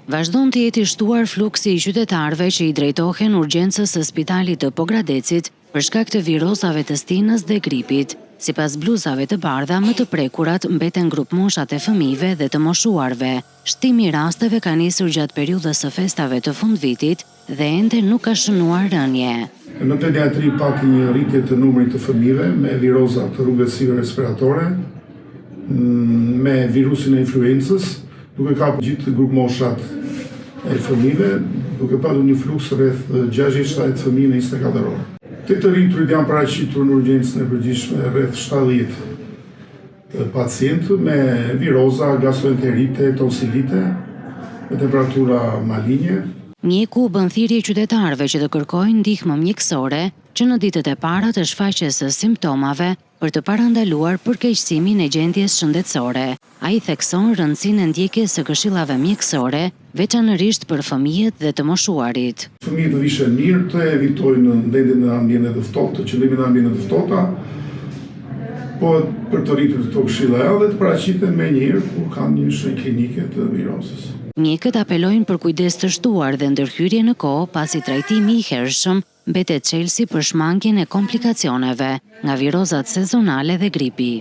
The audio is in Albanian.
Vazhdon të jetë i shtuar fluksi i qytetarëve që i drejtohen urgjencës së spitalit të Pogradecit për shkak të virozave të stinës dhe gripit. Sipas bluzave të bardha, më të prekurat mbeten grupmoshat e fëmijëve dhe të moshuarve. Shtimi i rasteve ka nisur gjatë periudhës së festave të fundvitit dhe ende nuk ka shënuar rënje. Në pediatri pati një rritje të numrit të fëmijëve me viroza të rrugës respiratore, me virusin e influencës, duke kapur gjithë grupmoshat e fëmijëve, duke pasur një fluks rreth 60-70 fëmijë në 24 orë. Të rriturit janë paraqitur në urgjencën e përgjithshme rreth 70 pacientë me viroza, gastroenterite, tonsilite, me temperatura malinje. Mjeku bën thirrje qytetarëve që të kërkojnë ndihmë mjekësore që në ditët e para të shfaqjes së simptomave për të parandaluar përkeqësimin e gjendjes shëndetësore. Ai thekson rëndësinë e ndjekjes së këshillave mjekësore, veçanërisht për fëmijët dhe të moshuarit. Fëmijët të vishën mirë, të evitojnë ndjenjën në ambiente të ftohtë, qëndrimin në ambiente të ftohta, po për të rritur këto këshilla edhe të paraqiten menjëherë kur kanë një shenjë klinike të virozës. Mjekët apelojnë për kujdes të shtuar dhe ndërhyrje në kohë pasi trajtimi i hershëm mbetet çelësi për shmangjen e komplikacioneve nga virozat sezonale dhe gripi.